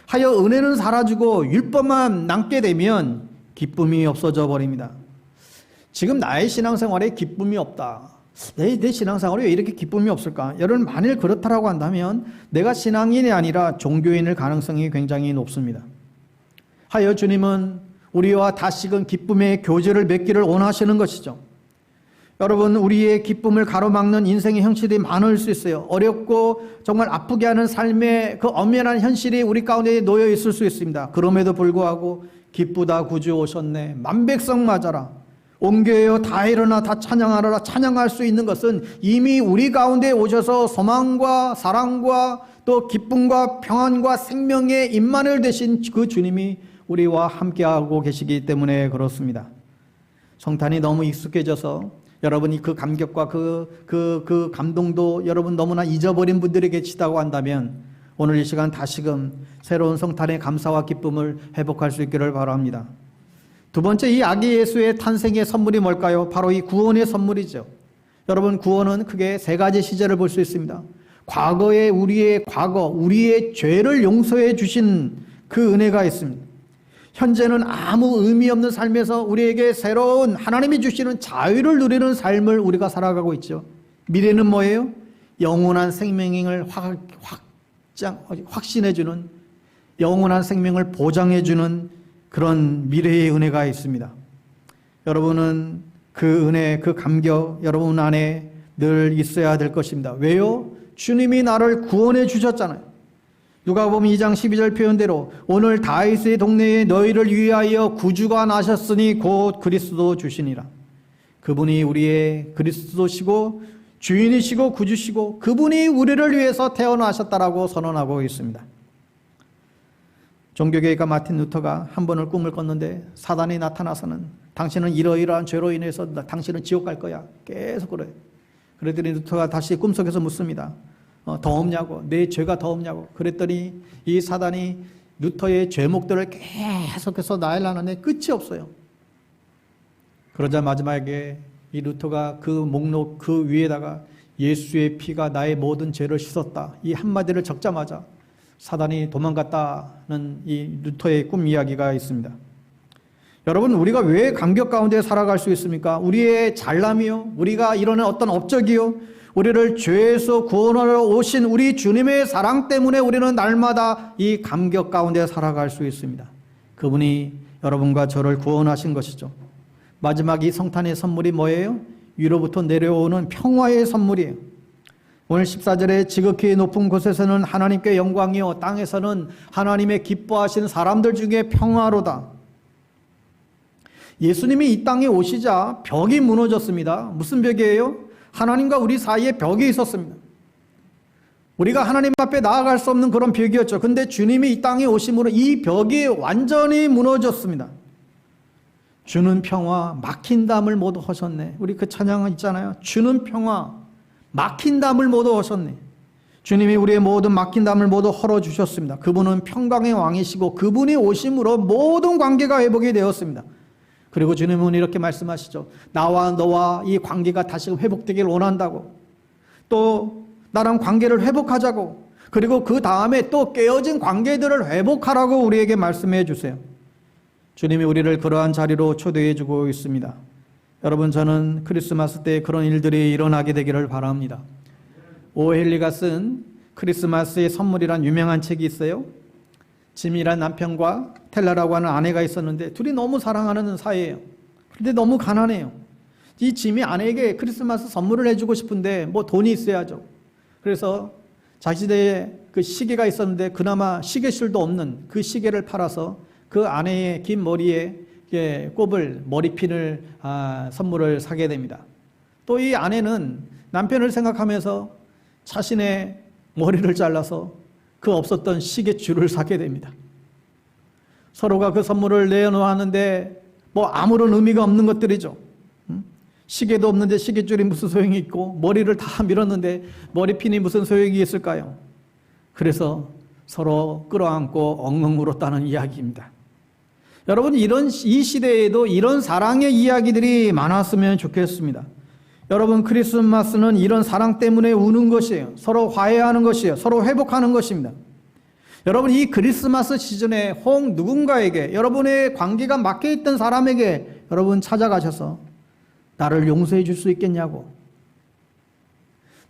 하여 은혜는 사라지고 율법만 남게 되면 기쁨이 없어져 버립니다. 지금 나의 신앙생활에 기쁨이 없다. 내 신앙생활에 왜 이렇게 기쁨이 없을까? 여러분, 만일 그렇다라고 한다면 내가 신앙인이 아니라 종교인일 가능성이 굉장히 높습니다. 하여 주님은 우리와 다시금 기쁨의 교제를 맺기를 원하시는 것이죠. 여러분, 우리의 기쁨을 가로막는 인생의 현실이 많을 수 있어요. 어렵고 정말 아프게 하는 삶의 그 엄연한 현실이 우리 가운데 놓여 있을 수 있습니다. 그럼에도 불구하고 기쁘다 구주 오셨네, 만백성 맞아라, 온 교회여 다 일어나 다 찬양하라, 찬양할 수 있는 것은 이미 우리 가운데 오셔서 소망과 사랑과 또 기쁨과 평안과 생명의 임마누엘 되신 그 주님이 우리와 함께하고 계시기 때문에 그렇습니다. 성탄이 너무 익숙해져서 여러분이 그 감격과 그 감동도 여러분 너무나 잊어버린 분들이 계시다고 한다면 오늘 이 시간 다시금 새로운 성탄의 감사와 기쁨을 회복할 수 있기를 바랍니다. 두 번째, 이 아기 예수의 탄생의 선물이 뭘까요? 바로 이 구원의 선물이죠. 여러분, 구원은 크게 세 가지 시제를 볼 수 있습니다. 과거에 우리의 죄를 용서해 주신 그 은혜가 있습니다. 현재는 아무 의미 없는 삶에서 우리에게 새로운 하나님이 주시는 자유를 누리는 삶을 우리가 살아가고 있죠. 미래는 뭐예요? 영원한 생명을 확신해주는, 영원한 생명을 보장해주는 그런 미래의 은혜가 있습니다. 여러분은 그 은혜, 그 감격 여러분 안에 늘 있어야 될 것입니다. 왜요? 주님이 나를 구원해 주셨잖아요. 누가복음 2장 12절 표현대로 오늘 다윗의 동네에 너희를 위하여 구주가 나셨으니 곧 그리스도 주시니라. 그분이 우리의 그리스도시고 주인이시고 구주시고 그분이 우리를 위해서 태어나셨다라고 선언하고 있습니다. 종교개혁가 마틴 루터가 한 번을 꿈을 꿨는데 사단이 나타나서는 당신은 이러이러한 죄로 인해서 당신은 지옥 갈 거야. 계속 그래요. 그랬더니 루터가 다시 꿈속에서 묻습니다. 더 없냐고, 내 죄가 더 없냐고. 그랬더니 이 사단이 루터의 죄목들을 계속해서 나열하는데 끝이 없어요. 그러자 마지막에 이 루터가 그 목록 그 위에다가 예수의 피가 나의 모든 죄를 씻었다, 이 한마디를 적자마자 사단이 도망갔다는 이 루터의 꿈 이야기가 있습니다. 여러분, 우리가 왜 감격 가운데 살아갈 수 있습니까? 우리의 잘남이요, 우리가 이루는 어떤 업적이요, 우리를 죄에서 구원하러 오신 우리 주님의 사랑 때문에 우리는 날마다 이 감격 가운데 살아갈 수 있습니다. 그분이 여러분과 저를 구원하신 것이죠. 마지막 이 성탄의 선물이 뭐예요? 위로부터 내려오는 평화의 선물이에요. 오늘 14절에 지극히 높은 곳에서는 하나님께 영광이요 땅에서는 하나님의 기뻐하시는 사람들 중에 평화로다. 예수님이 이 땅에 오시자 벽이 무너졌습니다. 무슨 벽이에요? 하나님과 우리 사이에 벽이 있었습니다. 우리가 하나님 앞에 나아갈 수 없는 그런 벽이었죠. 근데 주님이 이 땅에 오심으로 이 벽이 완전히 무너졌습니다. 주는 평화, 막힌 담을 모두 허셨네. 우리 그 찬양 있잖아요. 주는 평화, 막힌 담을 모두 허셨네. 주님이 우리의 모든 막힌 담을 모두 헐어주셨습니다. 그분은 평강의 왕이시고 그분이 오심으로 모든 관계가 회복이 되었습니다. 그리고 주님은 이렇게 말씀하시죠. 나와 너와 이 관계가 다시 회복되길 원한다고. 또 나랑 관계를 회복하자고. 그리고 그 다음에 또 깨어진 관계들을 회복하라고 우리에게 말씀해 주세요. 주님이 우리를 그러한 자리로 초대해 주고 있습니다. 여러분, 저는 크리스마스 때 그런 일들이 일어나게 되기를 바랍니다. 오헬리가 쓴 크리스마스의 선물이란 유명한 책이 있어요. 짐이란 남편과 텔라라고 하는 아내가 있었는데 둘이 너무 사랑하는 사이예요. 그런데 너무 가난해요. 이 짐이 아내에게 크리스마스 선물을 해주고 싶은데 뭐 돈이 있어야죠. 그래서 자기의 그 시계가 있었는데 그나마 시계실도 없는 그 시계를 팔아서 그 아내의 긴 머리에 꼽을 머리핀을 선물을 사게 됩니다. 또 이 아내는 남편을 생각하면서 자신의 머리를 잘라서 그 없었던 시계줄을 사게 됩니다. 서로가 그 선물을 내놓았는데 뭐 아무런 의미가 없는 것들이죠. 시계도 없는데 시계줄이 무슨 소용이 있고 머리를 다 밀었는데 머리핀이 무슨 소용이 있을까요? 그래서 서로 끌어안고 엉엉 울었다는 이야기입니다. 여러분, 이 시대에도 이런 사랑의 이야기들이 많았으면 좋겠습니다. 여러분, 크리스마스는 이런 사랑 때문에 우는 것이에요. 서로 화해하는 것이에요. 서로 회복하는 것입니다. 여러분, 이 크리스마스 시즌에 혹 누군가에게 여러분의 관계가 막혀있던 사람에게 여러분 찾아가셔서 나를 용서해 줄 수 있겠냐고.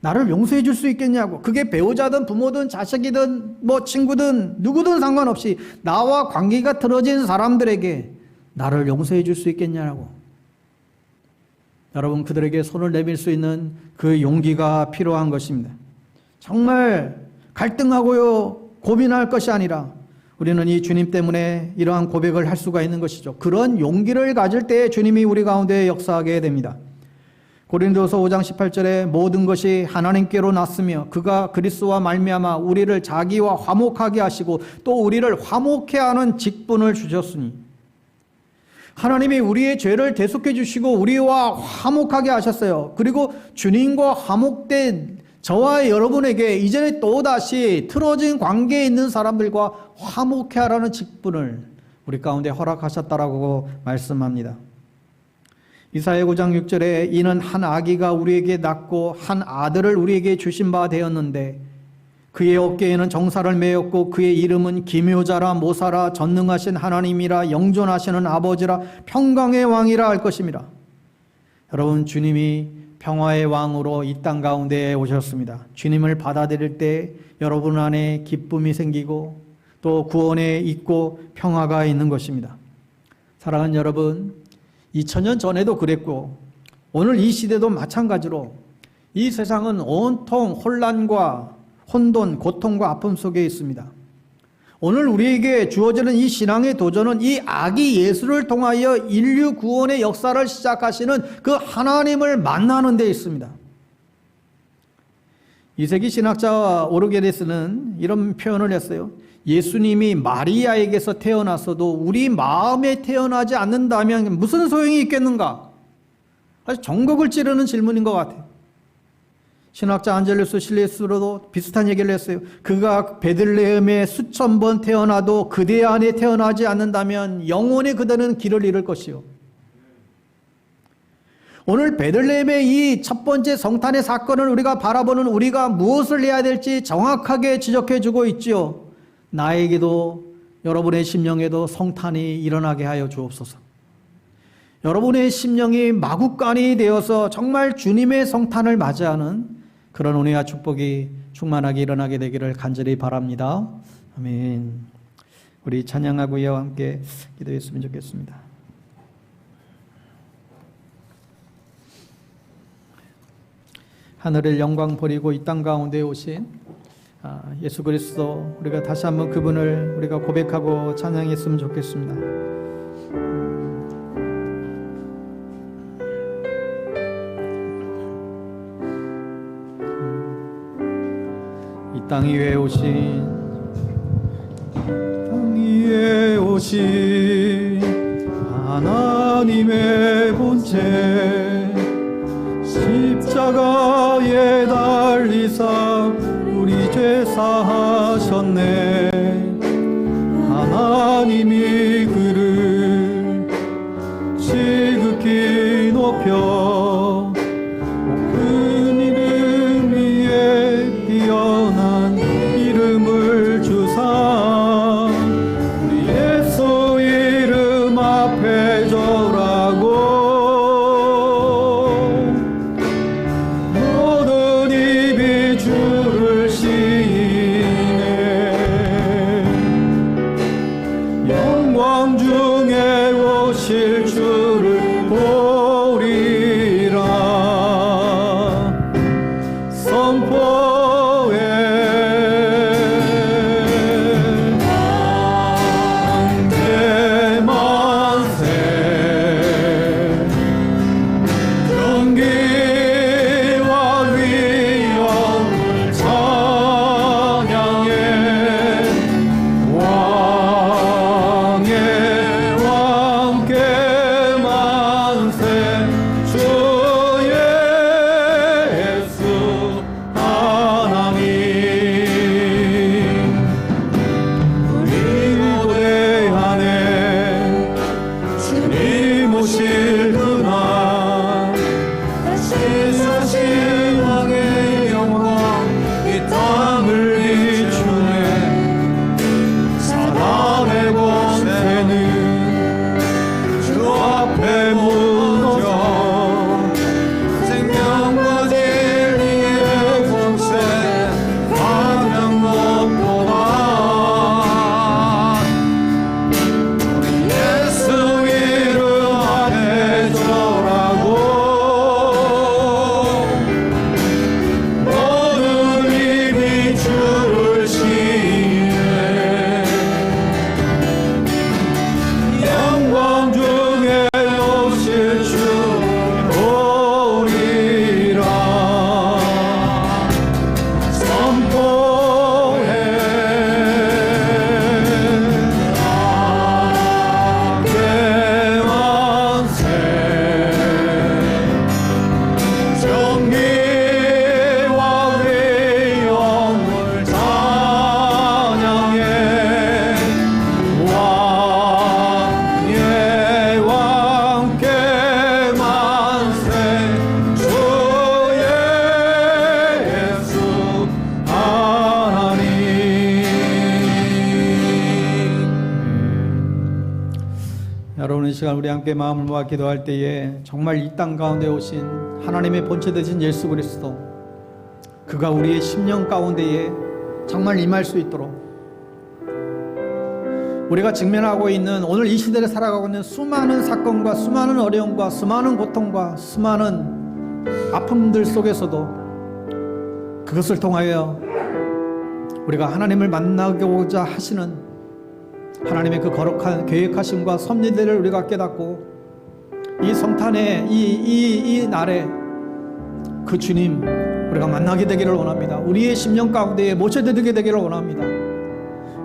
나를 용서해 줄 수 있겠냐고. 그게 배우자든 부모든 자식이든 뭐 친구든 누구든 상관없이 나와 관계가 틀어진 사람들에게 나를 용서해 줄 수 있겠냐고. 여러분, 그들에게 손을 내밀 수 있는 그 용기가 필요한 것입니다. 정말 갈등하고요 고민할 것이 아니라 우리는 이 주님 때문에 이러한 고백을 할 수가 있는 것이죠. 그런 용기를 가질 때 주님이 우리 가운데 역사하게 됩니다. 고린도서 5장 18절에 모든 것이 하나님께로 났으며 그가 그리스도와 말미암아 우리를 자기와 화목하게 하시고 또 우리를 화목해 하는 직분을 주셨으니, 하나님이 우리의 죄를 대속해 주시고 우리와 화목하게 하셨어요. 그리고 주님과 화목된 저와 여러분에게 이전에 또다시 틀어진 관계에 있는 사람들과 화목해 하라는 직분을 우리 가운데 허락하셨다라고 말씀합니다. 이사야 9장 6절에 이는 한 아기가 우리에게 낳고 한 아들을 우리에게 주신 바 되었는데 그의 어깨에는 정사를 메었고 그의 이름은 기묘자라 모사라 전능하신 하나님이라 영존하시는 아버지라 평강의 왕이라 할 것입니다. 여러분, 주님이 평화의 왕으로 이 땅 가운데에 오셨습니다. 주님을 받아들일 때 여러분 안에 기쁨이 생기고 또 구원에 있고 평화가 있는 것입니다. 사랑하는 여러분, 2000년 전에도 그랬고 오늘 이 시대도 마찬가지로 이 세상은 온통 혼란과 혼돈, 고통과 아픔 속에 있습니다. 오늘 우리에게 주어지는 이 신앙의 도전은 이 아기 예수를 통하여 인류 구원의 역사를 시작하시는 그 하나님을 만나는 데 있습니다. 2세기 신학자 오르게네스는 이런 표현을 했어요. 예수님이 마리아에게서 태어났어도 우리 마음에 태어나지 않는다면 무슨 소용이 있겠는가? 아주 전곡을 찌르는 질문인 것 같아요. 신학자 안젤루스 실레스로도 비슷한 얘기를 했어요. 그가 베들레헴에 수천 번 태어나도 그대 안에 태어나지 않는다면 영원히 그대는 길을 잃을 것이요. 오늘 베들레헴의 이 첫 번째 성탄의 사건을 우리가 바라보는 우리가 무엇을 해야 될지 정확하게 지적해 주고 있지요. 나에게도 여러분의 심령에도 성탄이 일어나게 하여 주옵소서. 여러분의 심령이 마구간이 되어서 정말 주님의 성탄을 맞이하는 그런 은혜와 축복이 충만하게 일어나게 되기를 간절히 바랍니다. 아멘. 우리 찬양하고요 함께 기도했으면 좋겠습니다. 하늘의 영광 버리고 이 땅 가운데 오신 예수 그리스도, 우리가 다시 한번 그분을 우리가 고백하고 찬양했으면 좋겠습니다. 땅 위에 오신 하나님의 본체 십자가에 달리사 우리 죄 사하셨네. 하나님이 그를 지극히 높여 큰 이름 위에 뛰어난 이름을 주사 우리 예수 이름 앞에 절하고 모든 입이 주를 시인해. 영광 중에 오실 주를 보리라. 선포해 대만세 경기와 위엄을 찬양해. 왕의 왕께 만세 주 예수 하나님. 우리 고대 안에 주님 오실 그날 다시 사신 왕의 영광 이 땅을 비추네. 사람의 권세는 주 앞에 무너져 생명과 진리의 권세 가장 높도다. 우리 예수 이름 앞에 절하고 모든 입이 주를 시인해. 영광 중에 오실 주 보리라. 선포해 대만세 정의와 위엄을 찬양해. 왕의 왕께 만세 주 예수 하나님. 여러분, 이 시간 우리 함께 마음을 모아 기도할 때에 정말 이 땅 가운데 오신 하나님의 본체 되신 예수 그리스도, 그가 우리의 심령 가운데에 정말 임할 수 있도록 우리가 직면하고 있는 오늘 이 시대를 살아가고 있는 수많은 사건과 수많은 어려움과 수많은 고통과 수많은 아픔들 속에서도 그것을 통하여 우리가 하나님을 만나고자 하시는 하나님의 그 거룩한 계획하심과 섭리들을 우리가 깨닫고 이 성탄의 이 날에 그 주님 우리가 만나게 되기를 원합니다. 우리의 심령 가운데에 모셔드리게 되기를 원합니다.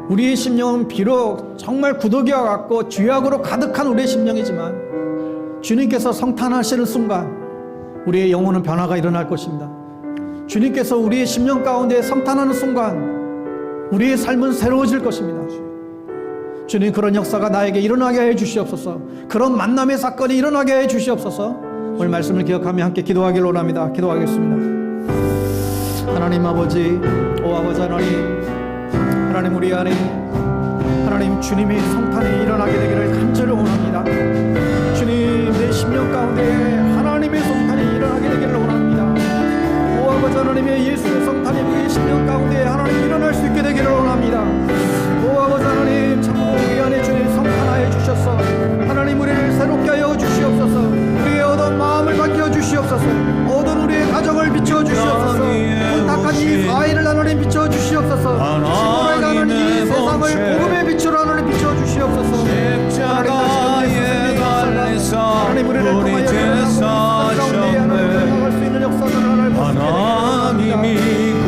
우리의 심령은 비록 정말 구더기와 같고 죄악으로 가득한 우리의 심령이지만 주님께서 성탄하시는 순간 우리의 영혼은 변화가 일어날 것입니다. 주님께서 우리의 심령 가운데 성탄하는 순간 우리의 삶은 새로워질 것입니다. 주님, 그런 역사가 나에게 일어나게 해 주시옵소서. 그런 만남의 사건이 일어나게 해 주시옵소서. 오늘 말씀을 기억하며 함께 기도하기를 원합니다. 기도하겠습니다. 하나님 아버지, 오 아버지 하나님, 하나님 우리 안에 하나님 주님의 성탄이 일어나게 되기를 간절히 원합니다. 주님, 내 심령 가운데 하나님의 성탄이 일어나게 되기를 원합니다. 오 아버지 하나님의 예수의 성탄이 우리 심령 가운데 하나님 일어날 수 있게 되기를 원합니다. 오 아버지 하나님, 참 우리 안에 주님 성탄하여 주셔서 하나님 우리를 새롭게 하여 주시옵소서. 우리의 어두운 마음을 밝혀 주시옵소서. 어두운 우리의 가정을 비춰 주시옵소서. 혼탁한 이 사회를 하나님 비춰 주시옵소서. 시골에 가는 이 세상을 복음의 빛으로 하나님 비춰 주시옵소서. 하나님 우리를 통하여 나갈 수 있는 역사를 하나님 보시게 되기를 원합니다.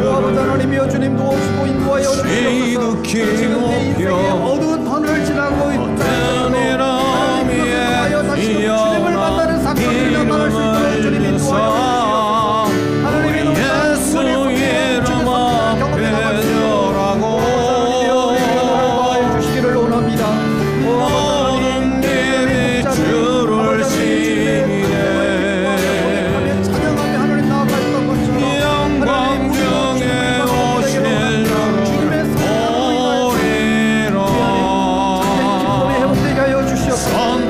오 아버지 하나님이여, 주님 도우시옵소서. 지금 내 인생의 어두운 터널을 지나고 있다. 주님을 만나는 사건들이 나타날 수 있도록 주님이 도와주시옵소서. 하나님의 예수 이름 앞에 서라고 주시기를 원합니다. 모든 님이 주를 시기에 찬양하며 하나님 나아갈 것처럼 영광 중에 오실 주님의 사랑으로 기쁨이 회복되게 하여 주시옵소서.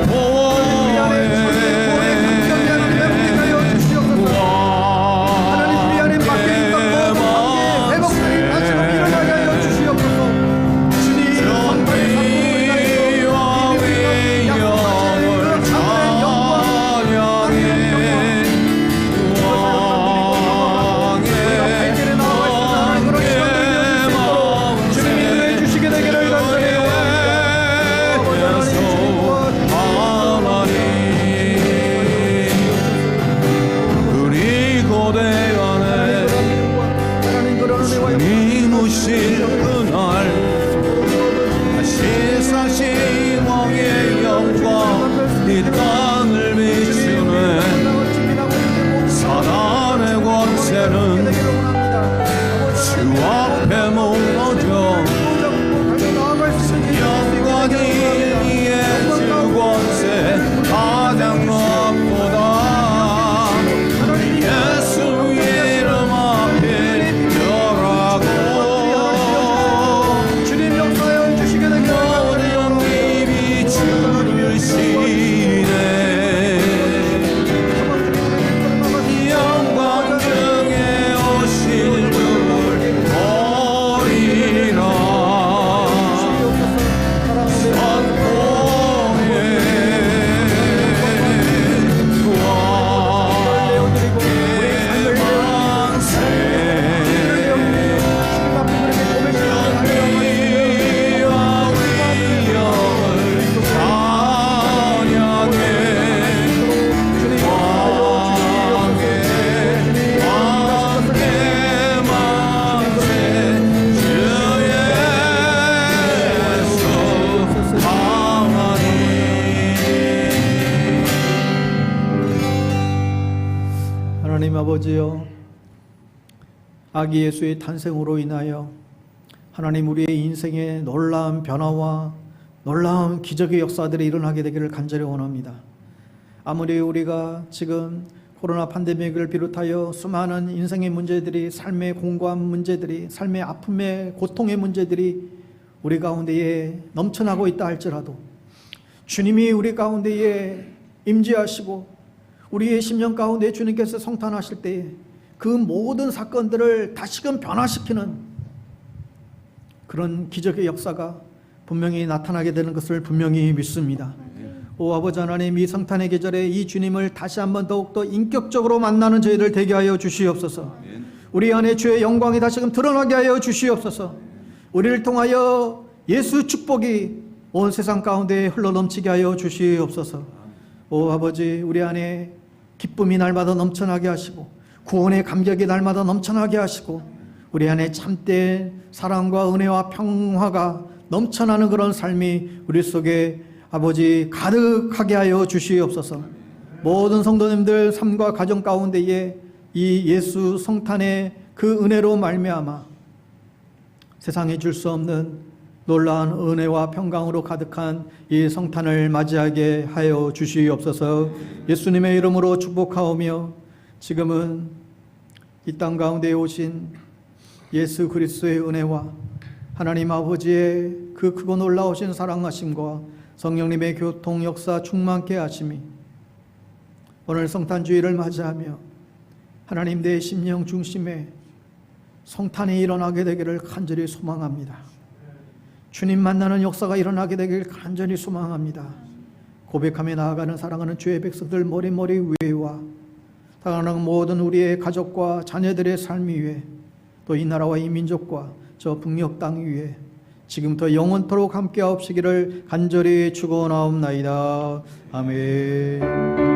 하나님 아버지여, 아기 예수의 탄생으로 인하여 하나님 우리의 인생에 놀라운 변화와 놀라운 기적의 역사들이 일어나게 되기를 간절히 원합니다. 아무리 우리가 지금 코로나 팬데믹을 비롯하여 수많은 인생의 문제들이, 삶의 공고한 문제들이, 삶의 아픔의 고통의 문제들이 우리 가운데에 넘쳐나고 있다 할지라도 주님이 우리 가운데에 임재하시고 우리의 심령 가운데 주님께서 성탄하실 때에 그 모든 사건들을 다시금 변화시키는 그런 기적의 역사가 분명히 나타나게 되는 것을 분명히 믿습니다. 오 아버지 하나님, 이 성탄의 계절에 이 주님을 다시 한번 더욱더 인격적으로 만나는 저희들 되게 하여 주시옵소서. 우리 안에 주의 영광이 다시금 드러나게 하여 주시옵소서. 우리를 통하여 예수 축복이 온 세상 가운데 흘러넘치게 하여 주시옵소서. 오 아버지, 우리 안에 기쁨이 날마다 넘쳐나게 하시고 구원의 감격이 날마다 넘쳐나게 하시고 우리 안에 참된 사랑과 은혜와 평화가 넘쳐나는 그런 삶이 우리 속에 아버지 가득하게 하여 주시옵소서. 모든 성도님들 삶과 가정 가운데에 이 예수 성탄의 그 은혜로 말미암아 세상에 줄 수 없는 놀라운 은혜와 평강으로 가득한 이 성탄을 맞이하게 하여 주시옵소서. 예수님의 이름으로 축복하오며, 지금은 이 땅 가운데 오신 예수 그리스도의 은혜와 하나님 아버지의 그 크고 놀라우신 사랑하심과 성령님의 교통 역사 충만케 하심이 오늘 성탄주의를 맞이하며 하나님 내 심령 중심에 성탄이 일어나게 되기를 간절히 소망합니다. 주님 만나는 역사가 일어나게 되길 간절히 소망합니다. 고백하며 나아가는 사랑하는 주의 백성들 머리머리 위에와 사랑하는 모든 우리의 가족과 자녀들의 삶 위에, 또 이 나라와 이 민족과 저 북녘 땅 위에 지금부터 영원토록 함께하옵시기를 간절히 축원하옵나이다. 아멘.